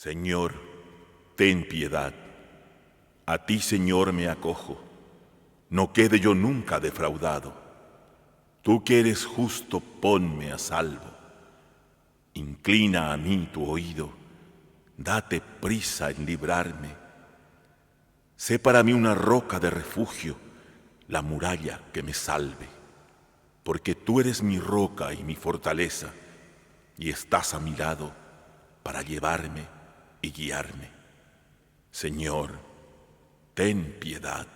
Señor, ten piedad. A ti, Señor, me acojo. No quede yo nunca defraudado. Tú que eres justo, ponme a salvo. Inclina a mí tu oído. Date prisa en librarme. Sé para mí una roca de refugio, la muralla que me salve. Porque tú eres mi roca y mi fortaleza, y estás a mi lado para llevarme y guiarme. Señor, ten piedad.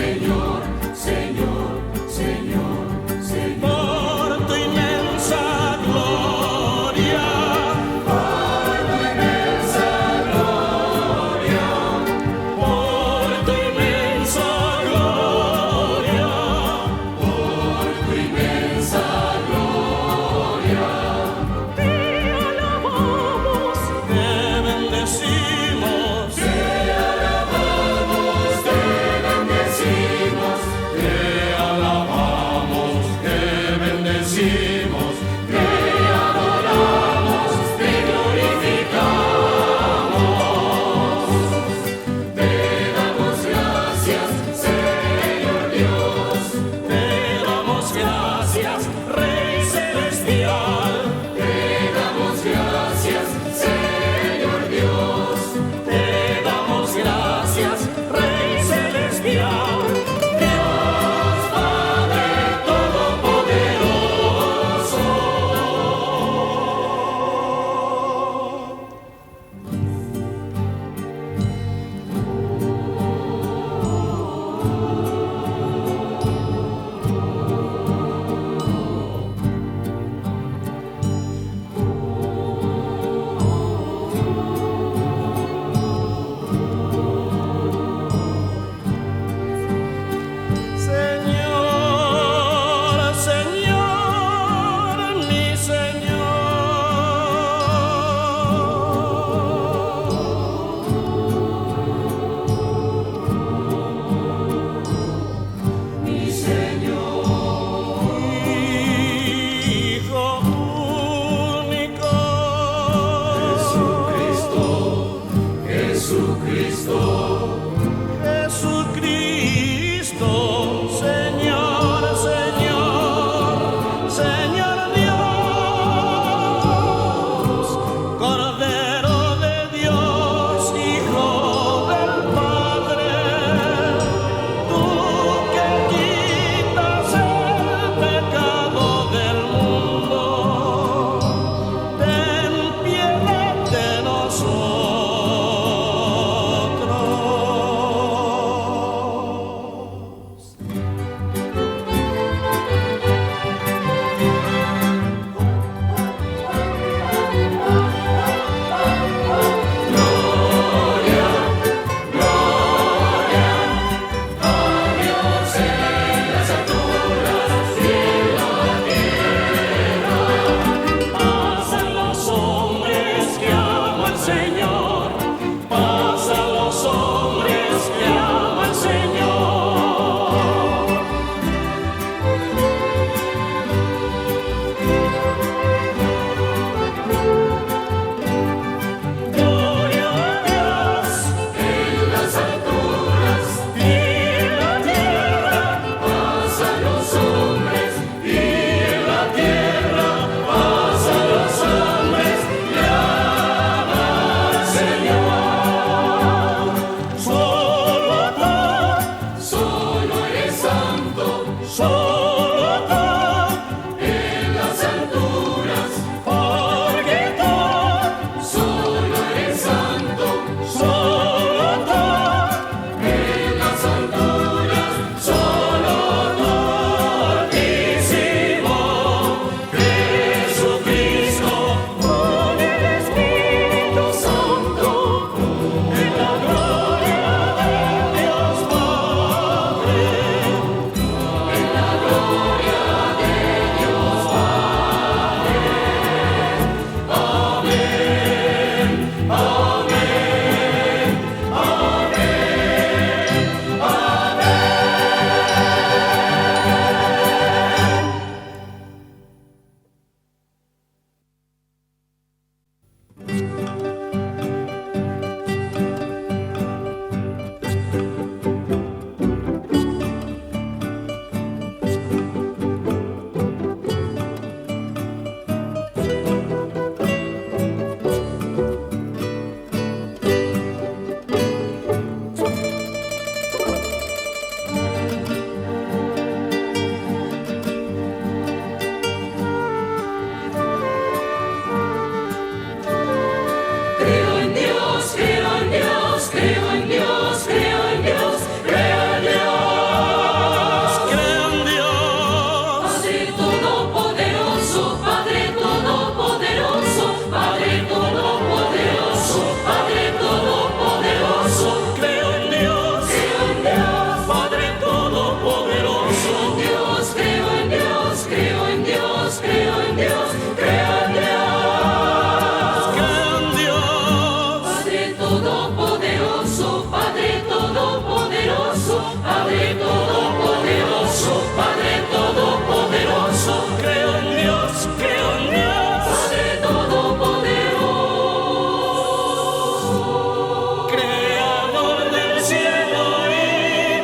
Señor, Señor, Señor. Creador del cielo y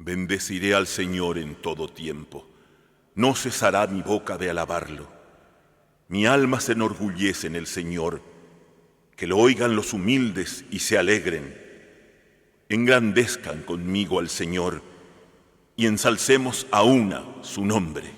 Bendeciré al Señor en todo tiempo. No cesará mi boca de alabarlo. Mi alma se enorgullece en el Señor. Que lo oigan los humildes y se alegren. Engrandezcan conmigo al Señor y ensalcemos a una su nombre.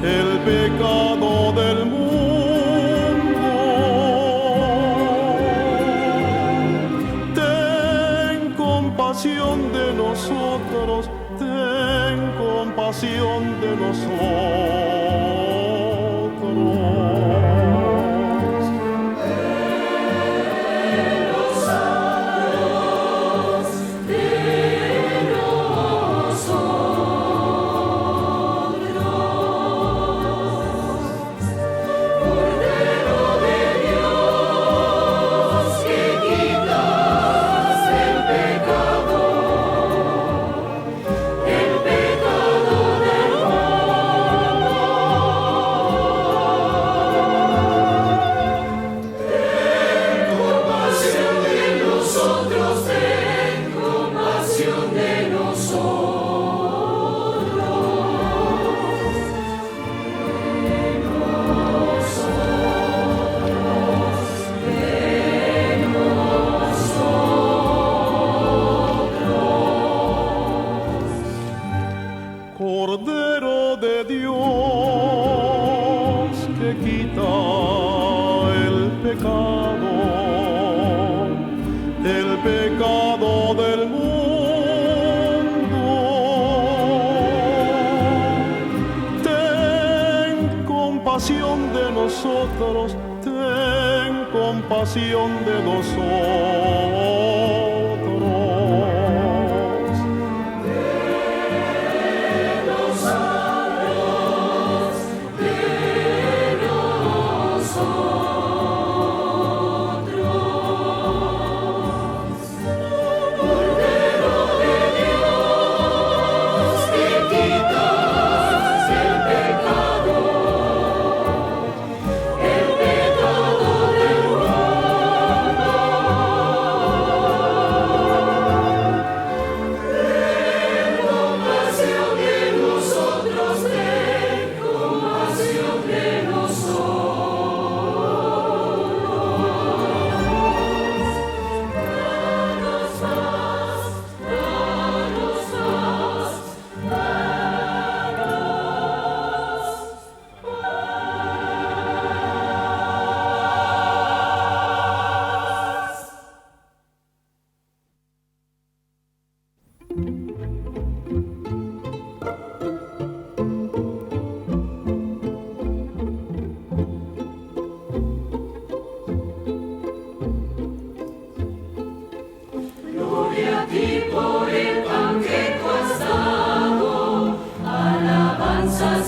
El pecado del mundo. pecado del mundo. Ten compasión de nosotros, ten compasión de nosotros.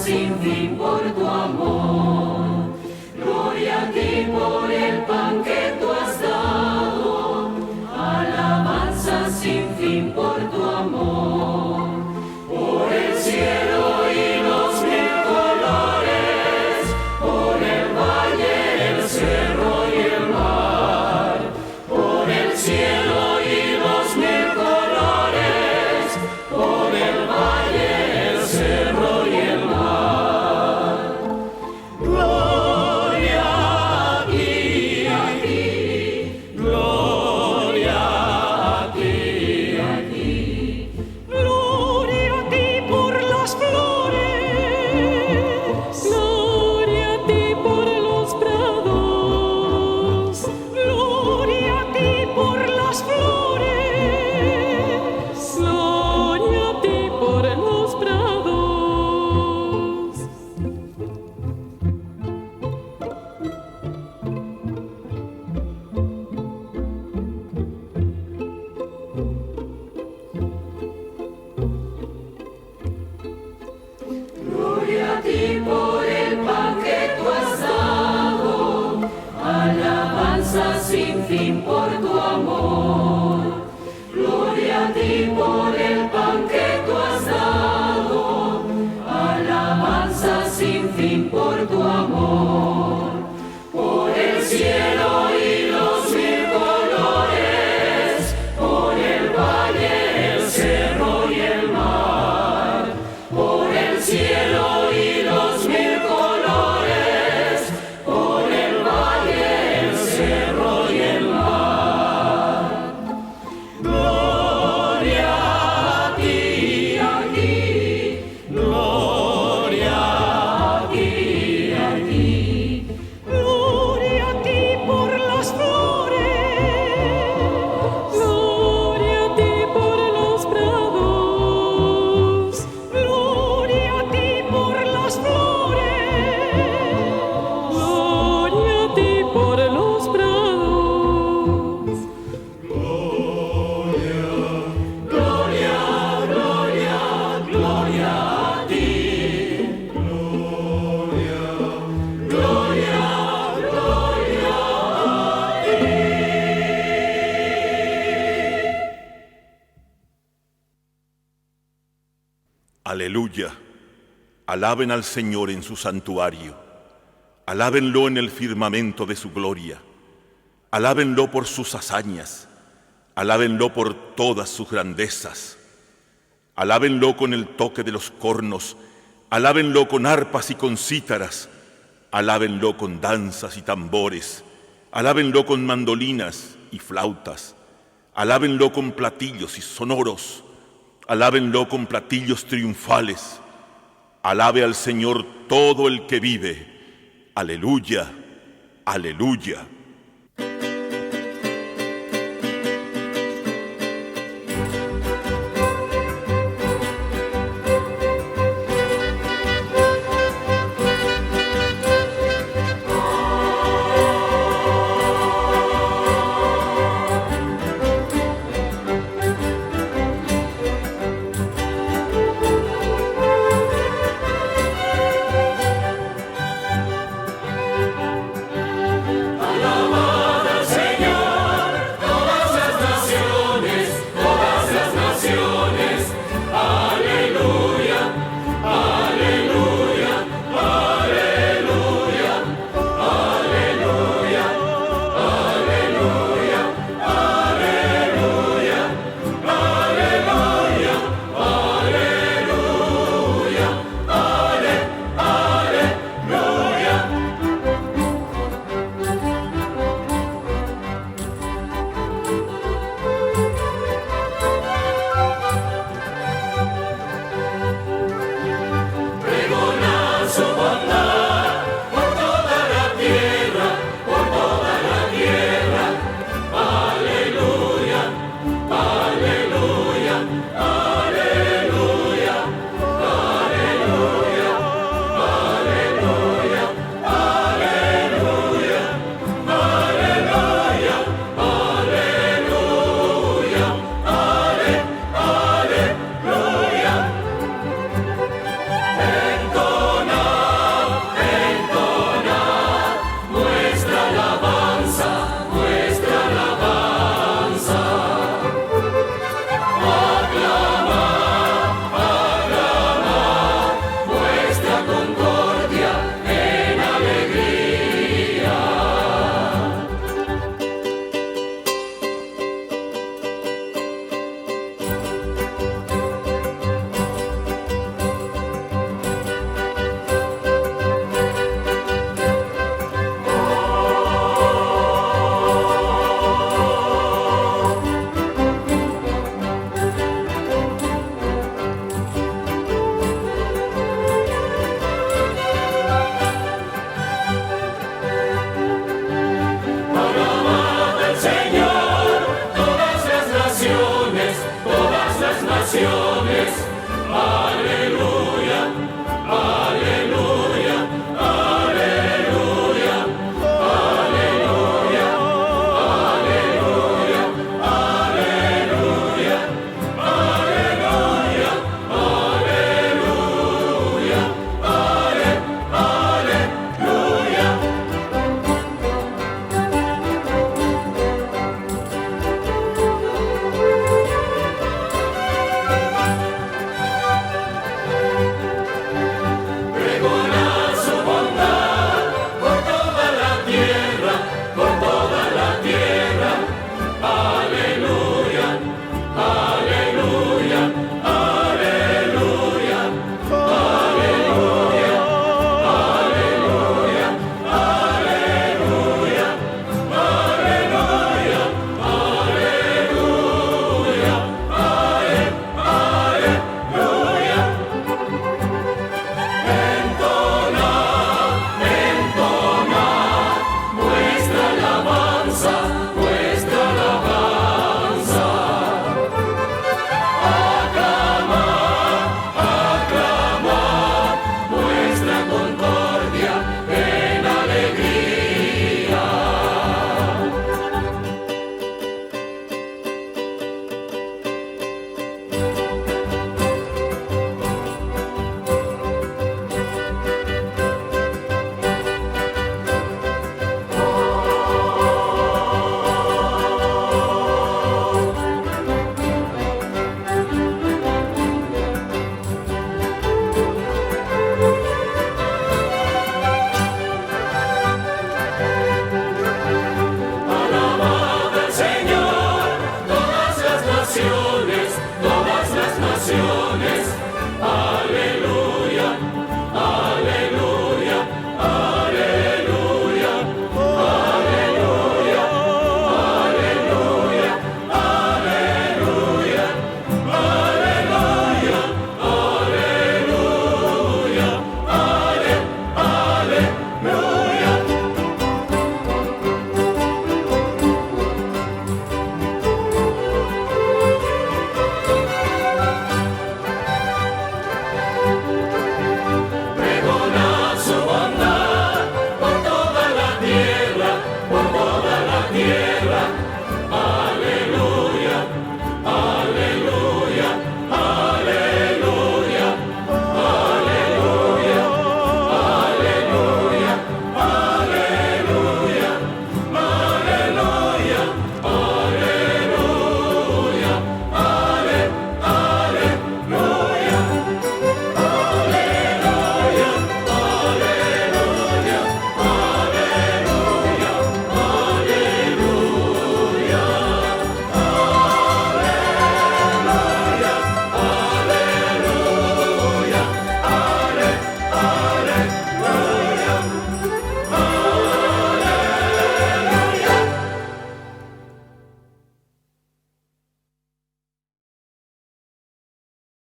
Sin fin por tu amor, gloria a ti por el pan que tú has dado, alabanza sin fin por tu amor, por el cielo y los mil colores, por el valle, el cerro y el mar, por el cielo y los mil colores, por el valle, el cerro y el mar. Por el pan que tú has dado, alabanza sin fin por tu amor. Gloria a ti por el pan que tú has dado, alabanza sin fin por tu amor. Por el cielo y los mil colores, por el valle, el cerro y el mar, por el cielo y los mil colores, por el valle, el cerro y el mar. Gloria a ti, gloria a ti, gloria a ti por las flores, gloria a ti por los prados, gloria a ti por las flores, gloria a ti por los prados. Gloria, gloria, gloria, gloria a ti. Gloria, gloria, gloria a ti. Aleluya. Alaben al Señor en su santuario. Alábenlo en el firmamento de su gloria. Alábenlo por sus hazañas. Alábenlo por todas sus grandezas. Alábenlo con el toque de los cornos. Alábenlo con arpas y con cítaras. Alábenlo con danzas y tambores. Alábenlo con mandolinas y flautas. Alábenlo con platillos y sonoros. Alábenlo con platillos triunfales. Alabe al Señor todo el que vive. Aleluya, aleluya.